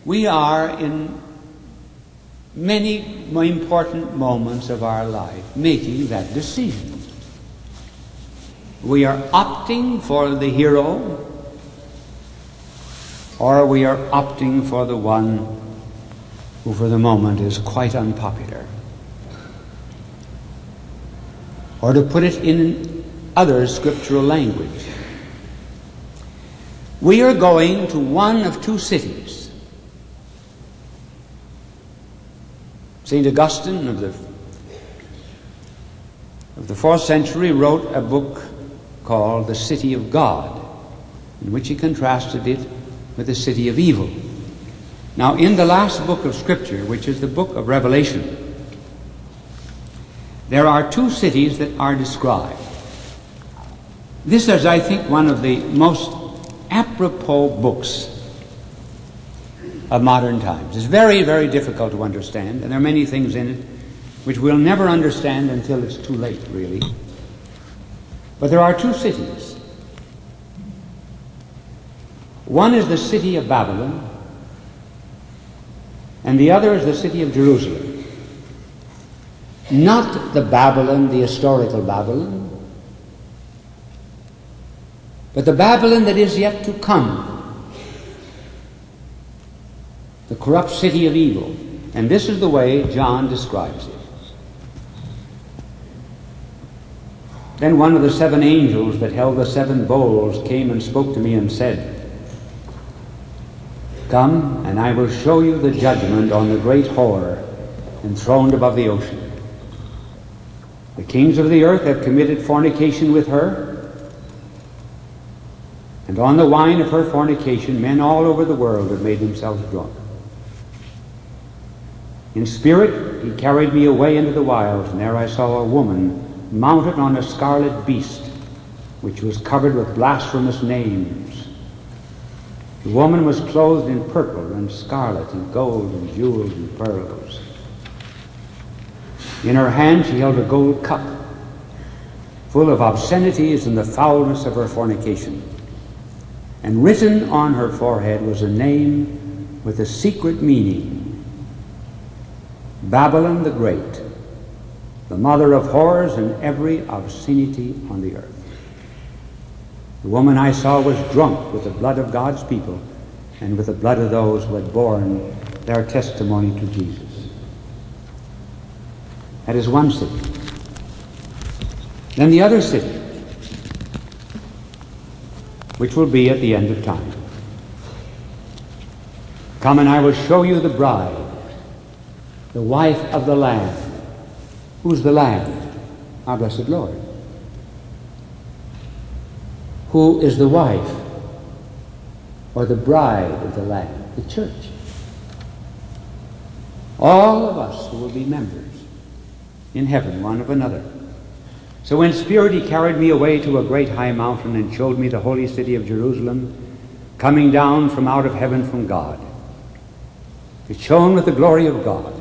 we are in many important moments of our life making that decision. We are opting for the hero, or we are opting for the one who for the moment is quite unpopular. Or to put it in other scriptural language, we are going to one of two cities. St. Augustine of the 4th century wrote a book called The City of God, in which he contrasted it with the city of evil. Now, in the last book of Scripture, which is the book of Revelation, there are two cities that are described. This is, I think, one of the most apropos books of modern times. It's very, very difficult to understand, and there are many things in it which we'll never understand until it's too late, really. But there are two cities. One is the city of Babylon, and the other is the city of Jerusalem. Not the Babylon, the historical Babylon, but the Babylon that is yet to come, the corrupt city of evil. And this is the way John describes it. Then one of the 7 angels that held the 7 bowls came and spoke to me and said, "Come, and I will show you the judgment on the great whore enthroned above the ocean. The kings of the earth have committed fornication with her, and on the wine of her fornication men all over the world have made themselves drunk. In spirit he carried me away into the wilds, and there I saw a woman mounted on a scarlet beast, which was covered with blasphemous names. The woman was clothed in purple and scarlet and gold and jewels and pearls. In her hand she held a gold cup, full of obscenities and the foulness of her fornication. And written on her forehead was a name with a secret meaning: Babylon the Great, the mother of whores and every obscenity on the earth. The woman I saw was drunk with the blood of God's people and with the blood of those who had borne their testimony to Jesus." That is one city. Then the other city, which will be at the end of time. "Come, and I will show you the bride, the wife of the Lamb." Who's the Lamb? Our blessed Lord. Who is the wife or the bride of the Lamb? The church. All of us who will be members in heaven one of another. "So in spirit he carried me away to a great high mountain and showed me the holy city of Jerusalem, coming down from out of heaven from God. It shone with the glory of God.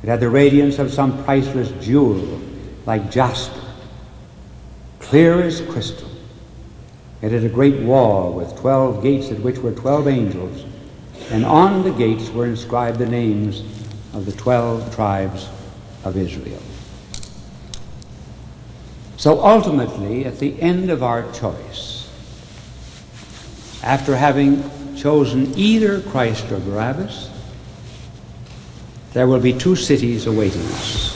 It had the radiance of some priceless jewel, like jasper, clear as crystal. It had a great wall with 12 gates, at which were 12 angels, and on the gates were inscribed the names of the 12 tribes of Israel." So ultimately, at the end of our choice, after having chosen either Christ or Barabbas, there will be two cities awaiting us: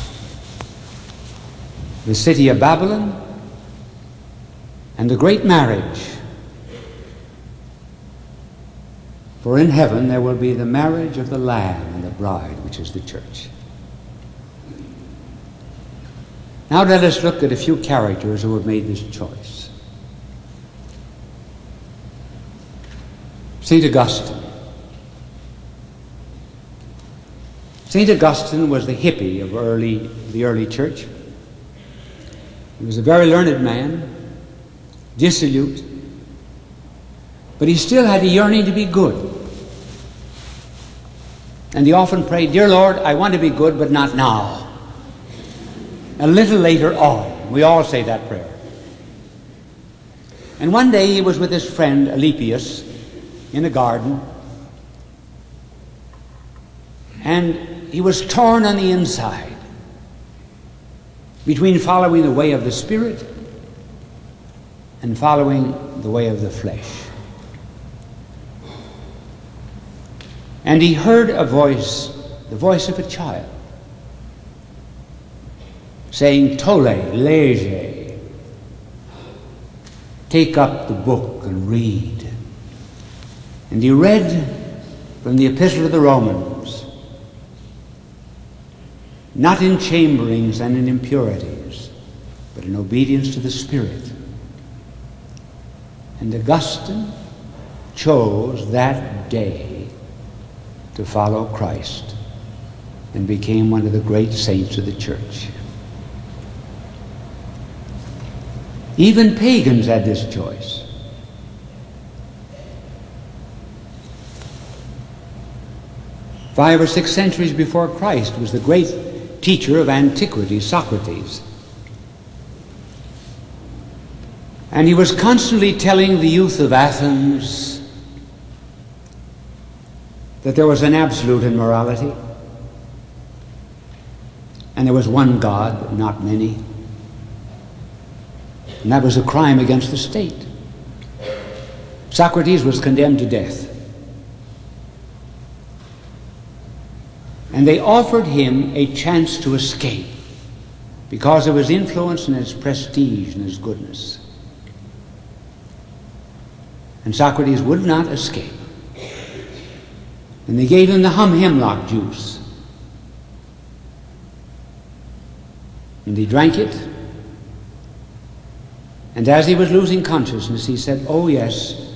the city of Babylon and the great marriage. For in heaven there will be the marriage of the Lamb and the bride, which is the church. Now let us look at a few characters who have made this choice. St. Augustine. St. Augustine was the hippie of the early church. He was a very learned man, dissolute, but he still had a yearning to be good. And he often prayed, "Dear Lord, I want to be good, but not now. A little later on." We all say that prayer. And one day he was with his friend Alypius in a garden, And he was torn on the inside between following the way of the Spirit and following the way of the flesh. And he heard a voice, the voice of a child, saying, Tole, lege, take up the book and read. And he read from the Epistle to the Romans, not in chamberings and in impurities, but in obedience to the Spirit. And Augustine chose that day to follow Christ and became one of the great saints of the church. Even pagans had this choice. 5 or 6 centuries before Christ was the great teacher of antiquity, Socrates. And he was constantly telling the youth of Athens that there was an absolute in morality, and there was one God, not many. And that was a crime against the state. Socrates was condemned to death. And they offered him a chance to escape because of his influence and his prestige and his goodness. And Socrates would not escape. And they gave him the hemlock juice. And he drank it. And as he was losing consciousness, he said, "Oh yes,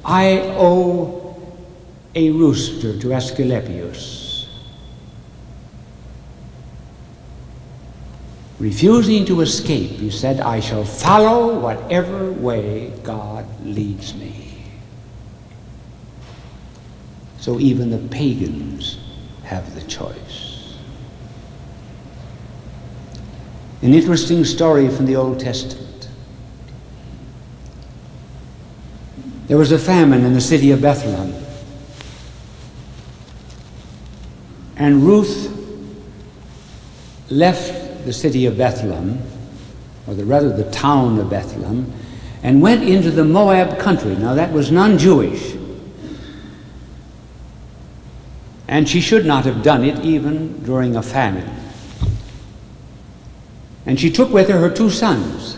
I owe a rooster to Asclepius." Refusing to escape, he said, "I shall follow whatever way God leads me." So even the pagans have the choice. An interesting story from the Old Testament. There was a famine in the city of Bethlehem. And Ruth left the city of Bethlehem, or rather the town of Bethlehem, and went into the Moab country. Now that was non-Jewish. And she should not have done it even during a famine. And she took with her 2 sons.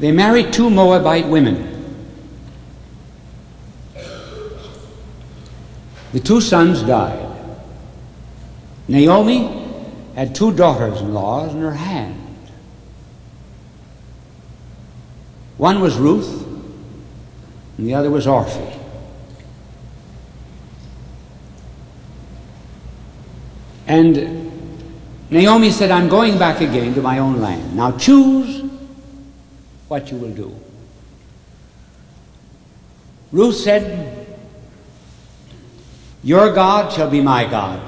They married 2 Moabite women. The 2 sons died. Naomi had 2 daughters-in-law in her hand. One was Ruth, and the other was Orpah. And Naomi said, "I'm going back again to my own land. Now choose what you will do." Ruth said, "Your God shall be my God.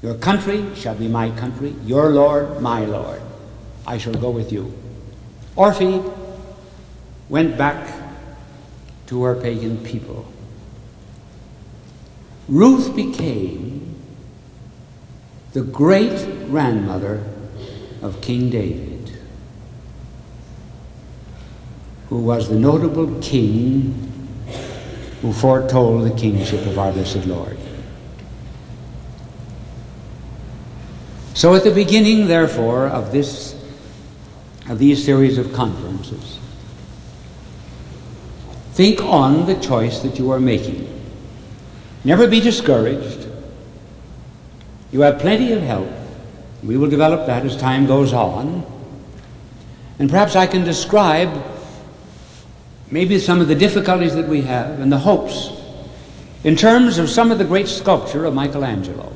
Your country shall be my country. Your Lord, my Lord. I shall go with you." Orpah went back to her pagan people. Ruth became the great-grandmother of King David, who was the notable king who foretold the kingship of our blessed Lord. So at the beginning, therefore, of these series of conferences, think on the choice that you are making. Never be discouraged. You have plenty of help. We will develop that as time goes on. And perhaps I can describe maybe some of the difficulties that we have and the hopes in terms of some of the great sculpture of Michelangelo.